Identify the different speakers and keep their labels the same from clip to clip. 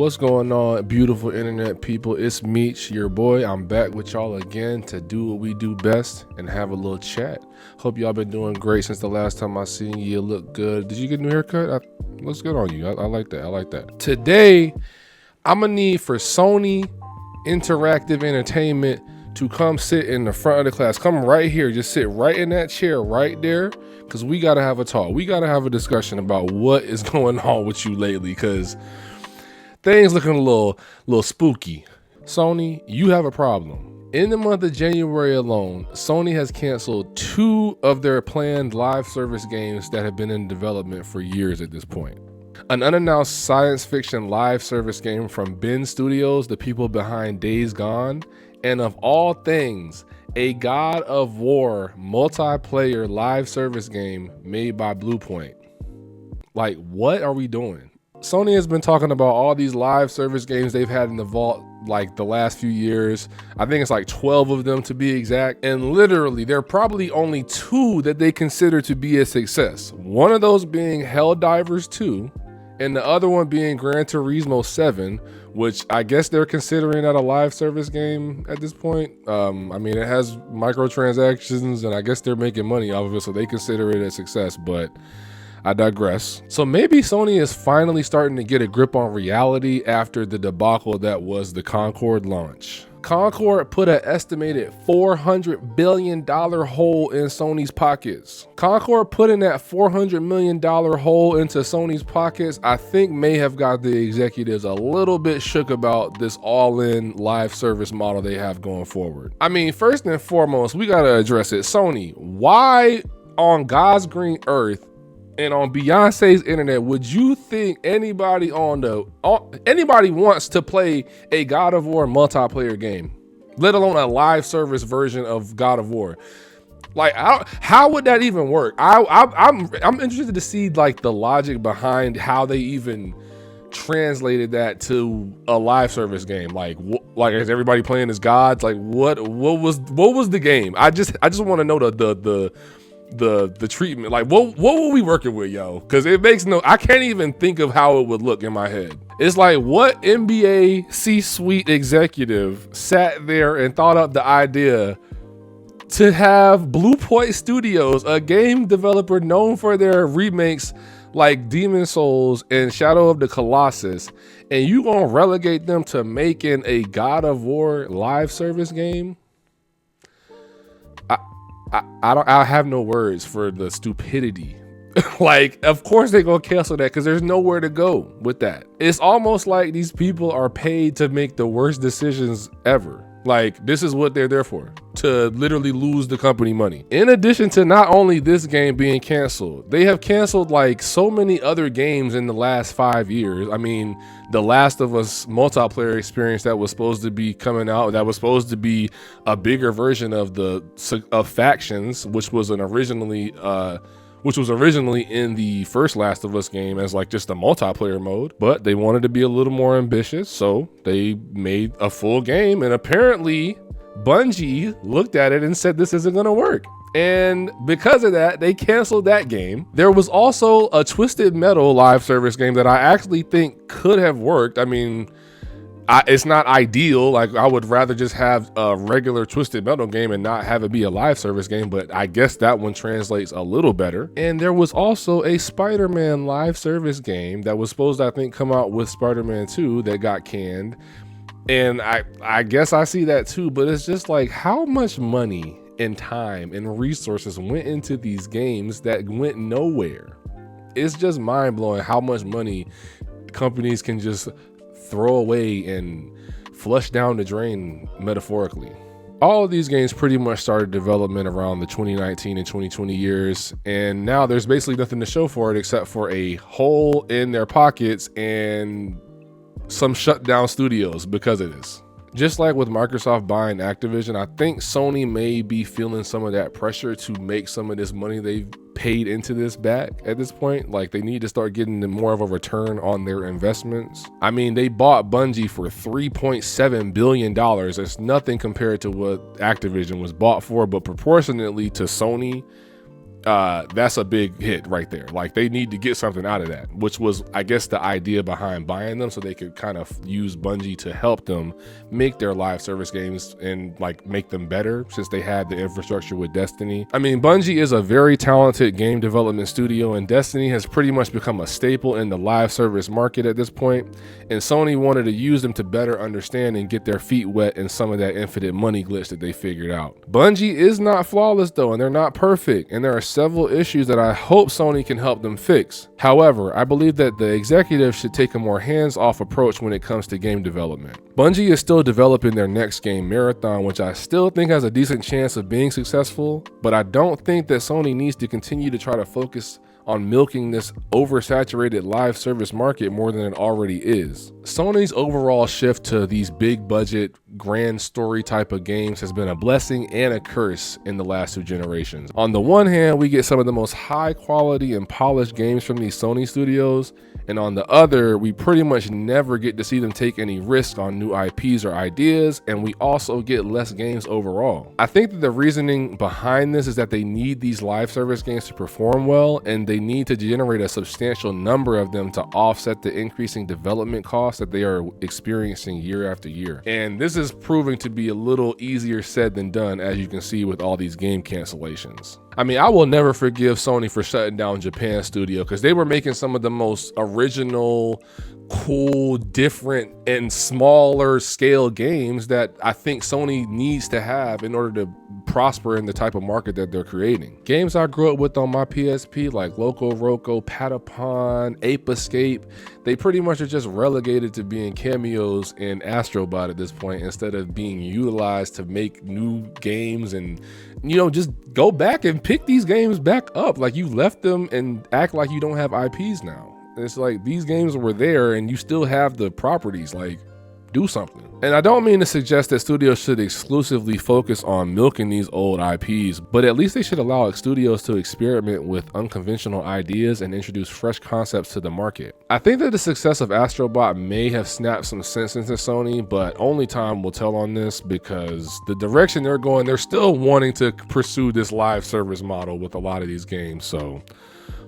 Speaker 1: What's going on, beautiful internet people? It's Meech, your boy. I'm back with y'all again to do what we do best and have a little chat. Hope y'all been doing great since the last time I seen you. You look good. Did you get a new haircut? Looks good on you. I like that. I like that. Today, I'm gonna need for Sony Interactive Entertainment to come sit in the front of the class. Come right here. Just sit right in that chair right there, because we gotta have a talk. We gotta have a discussion about what is going on with you lately, because things looking a little spooky. Sony, you have a problem. In the month of January alone, Sony has canceled 2 of their planned live service games that have been in development for years at this point. An unannounced science fiction live service game from Ben Studios, the people behind Days Gone, and of all things, a God of War multiplayer live service game made by Bluepoint. Like, what are we doing? Sony has been talking about all these live service games they've had in the vault like the last few years. I think it's like 12 of them to be exact. And literally, there are probably only 2 that they consider to be a success. One of those being Helldivers 2, and the other one being Gran Turismo 7, which I guess they're considering that a live service game at this point. I mean, it has microtransactions, and I guess they're making money off of it, so they consider it a success, but I digress. So maybe Sony is finally starting to get a grip on reality after the debacle that was the Concord launch. Concord put an estimated $400 billion hole in Sony's pockets. Concord putting that $400 million hole into Sony's pockets, I think may have got the executives a little bit shook about this all-in live service model they have going forward. I mean, first and foremost, we gotta address it. Sony, why on God's green earth and on Beyonce's internet would you think anybody wants to play a God of War multiplayer game, let alone a live service version of God of War? Like, how would that even work? I'm interested to see like the logic behind how they even translated that to a live service game. Like is everybody playing as gods? Like what was the game? I just want to know the treatment. Like what were we working with, yo? Because it makes I can't even think of how it would look in my head. It's like, what NBA C-suite executive sat there and thought up the idea to have Bluepoint Studios, a game developer known for their remakes like Demon Souls and Shadow of the Colossus, and you gonna relegate them to making a God of War live service game? I have no words for the stupidity. Like, of course they're gonna cancel that because there's nowhere to go with that. It's almost like these people are paid to make the worst decisions ever. Like, this is what they're there for, to literally lose the company money. In addition to not only this game being canceled, they have canceled like so many other games in the last 5 years. I mean, the Last of Us multiplayer experience that was supposed to be coming out, that was supposed to be a bigger version of Factions, which was originally in the first Last of Us game as like just a multiplayer mode, but they wanted to be a little more ambitious, so they made a full game, and apparently Bungie looked at it and said this isn't gonna work. And because of that, they canceled that game. There was also a Twisted Metal live service game that I actually think could have worked. I mean, it's not ideal. Like, I would rather just have a regular Twisted Metal game and not have it be a live service game, but I guess that one translates a little better. And there was also a Spider-Man live service game that was supposed to, I think, come out with Spider-Man 2 that got canned. And I guess I see that too, but it's just like, how much money and time and resources went into these games that went nowhere? It's just mind-blowing how much money companies can just throw away and flush down the drain, metaphorically. All of these games pretty much started development around the 2019 and 2020 years, and now there's basically nothing to show for it except for a hole in their pockets and some shut down studios because of this. Just like with Microsoft buying Activision, I think Sony may be feeling some of that pressure to make some of this money they've paid into this back at this point. Like, they need to start getting more of a return on their investments. I mean, they bought Bungie for $3.7 billion. It's nothing compared to what Activision was bought for, but proportionately to Sony, that's a big hit right there. Like, they need to get something out of that, which was, I guess, the idea behind buying them, so they could kind of use Bungie to help them make their live service games and like make them better, since they had the infrastructure with Destiny. I mean, Bungie is a very talented game development studio, and Destiny has pretty much become a staple in the live service market at this point, and Sony wanted to use them to better understand and get their feet wet in some of that infinite money glitch that they figured out. Bungie is not flawless though, and they're not perfect, and there are several issues that I hope Sony can help them fix. However, I believe that the executives should take a more hands-off approach when it comes to game development. Bungie is still developing their next game, Marathon, which I still think has a decent chance of being successful, but I don't think that Sony needs to continue to try to focus on milking this oversaturated live service market more than it already is. Sony's overall shift to these big budget, grand story type of games has been a blessing and a curse in the last 2 generations. On the one hand, we get some of the most high quality and polished games from these Sony studios, and on the other, we pretty much never get to see them take any risk on new IPs or ideas, and we also get less games overall. I think that the reasoning behind this is that they need these live service games to perform well, and they need to generate a substantial number of them to offset the increasing development costs that they are experiencing year after year. And this is proving to be a little easier said than done, as you can see with all these game cancellations. I mean, I will never forgive Sony for shutting down Japan studio, because they were making some of the most original, cool, different, and smaller scale games that I think Sony needs to have in order to prosper in the type of market that they're creating. Games I grew up with on my PSP, like Loco Roco, Patapon, Ape Escape, they pretty much are just relegated to being cameos in Astrobot at this point, instead of being utilized to make new games and, you know, just go back and pick these games back up. Like, you left them and act like you don't have IPs now. It's like, these games were there and you still have the properties. Like, do something. And I don't mean to suggest that studios should exclusively focus on milking these old IPs, but at least they should allow studios to experiment with unconventional ideas and introduce fresh concepts to the market. I think that the success of Astrobot may have snapped some sense into Sony, but only time will tell on this, because the direction they're going, they're still wanting to pursue this live service model with a lot of these games. So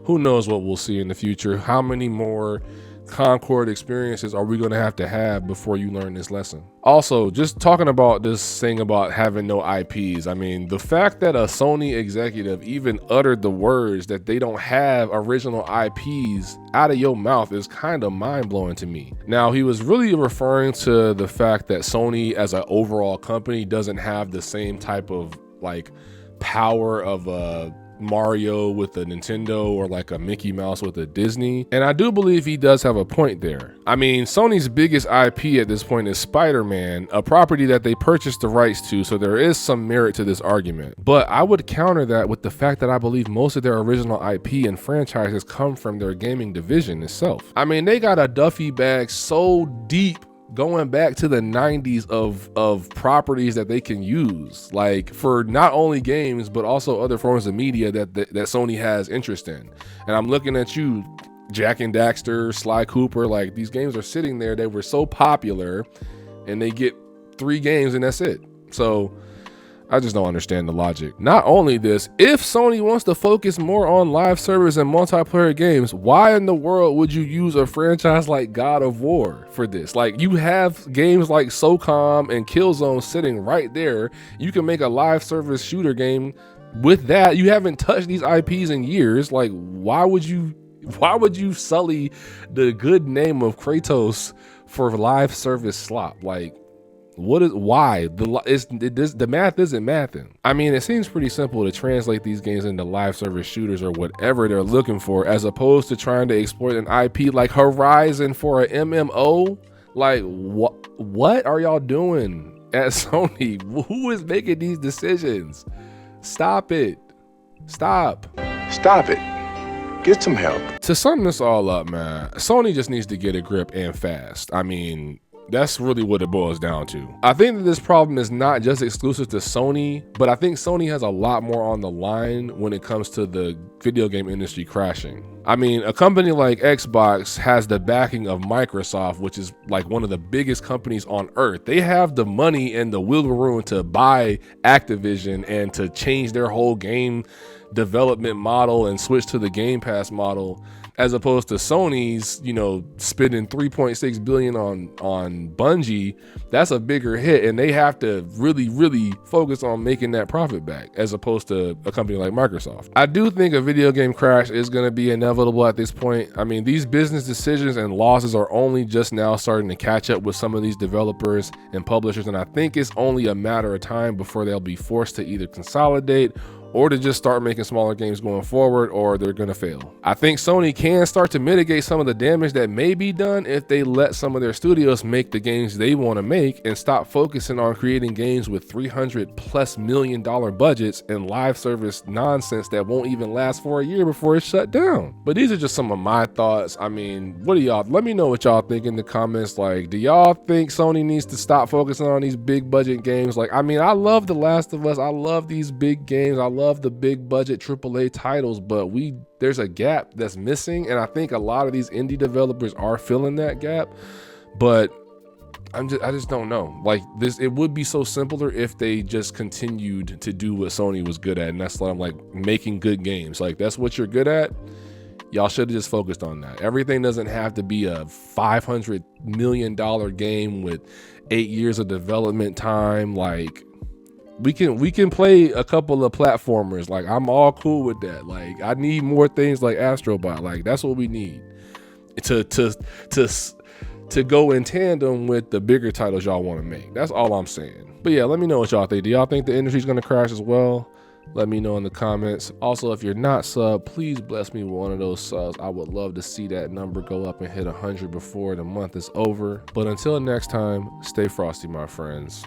Speaker 1: who knows what we'll see in the future? How many more Concord experiences are we going to have before you learn this lesson? Also, just talking about this thing about having no IPs, I mean, the fact that a Sony executive even uttered the words that they don't have original IPs out of your mouth is kind of mind-blowing to me. Now, he was really referring to the fact that Sony as an overall company doesn't have the same type of like power of a Mario with a Nintendo or like a Mickey Mouse with a Disney, and I do believe he does have a point there. I mean, Sony's biggest IP at this point is Spider-Man, a property that they purchased the rights to, so there is some merit to this argument. But I would counter that with the fact that I believe most of their original IP and franchises come from their gaming division itself. I mean, they got a duffy bag so deep going back to the 90s of properties that they can use, like for not only games but also other forms of media that Sony has interest in. And I'm looking at you, Jack and Daxter, Sly Cooper, like these games are sitting there. They were so popular and they get 3 games and that's it. So I just don't understand the logic. Not only this, if Sony wants to focus more on live service and multiplayer games, why in the world would you use a franchise like God of War for this? Like, you have games like SOCOM and Killzone sitting right there. You can make a live service shooter game with that. You haven't touched these IPs in years. Like, why would you sully the good name of Kratos for live service slop? Like, why? The math isn't mathing. I mean, it seems pretty simple to translate these games into live service shooters or whatever they're looking for, as opposed to trying to exploit an IP like Horizon for an MMO. Like, what are y'all doing at Sony? Who is making these decisions? Stop it. Stop it. Get some help. To sum this all up, man, Sony just needs to get a grip and fast. I mean, that's really what it boils down to. I think that this problem is not just exclusive to Sony, but I think Sony has a lot more on the line when it comes to the video game industry crashing. I mean, a company like Xbox has the backing of Microsoft, which is like one of the biggest companies on earth. They have the money and the wiggle room to buy Activision and to change their whole game development model and switch to the Game Pass model, as opposed to Sony's, you know, spending 3.6 billion on Bungie. That's a bigger hit, and they have to really focus on making that profit back, as opposed to a company like Microsoft. I do think a video game crash is going to be inevitable at this point. I mean, these business decisions and losses are only just now starting to catch up with some of these developers and publishers, and I think it's only a matter of time before they'll be forced to either consolidate or to just start making smaller games going forward, or they're gonna fail. I think Sony can start to mitigate some of the damage that may be done if they let some of their studios make the games they want to make and stop focusing on creating games with $300+ million budgets and live service nonsense that won't even last for a year before it's shut down. But these are just some of my thoughts. I mean, what do y'all, let me know what y'all think in the comments. Like, do y'all think Sony needs to stop focusing on these big budget games? Like, I mean, I love The Last of Us. I love these big games. I love the big budget AAA titles, but there's a gap that's missing, and I think a lot of these indie developers are filling that gap. But I just don't know. Like, this, it would be so simpler if they just continued to do what Sony was good at, and that's like making good games. Like, that's what you're good at. Y'all should have just focused on that. Everything doesn't have to be a $500 million game with 8 years of development time. Like, we can play a couple of platformers. Like, I'm all cool with that. Like, I need more things like Astrobot. Like, that's what we need to go in tandem with the bigger titles y'all want to make. That's all I'm saying. But yeah, let me know what y'all think. Do y'all think the industry's gonna crash as well? Let me know in the comments. Also, if you're not subbed, please bless me with one of those subs. I would love to see that number go up and hit 100 before the month is over. But until next time, stay frosty, my friends.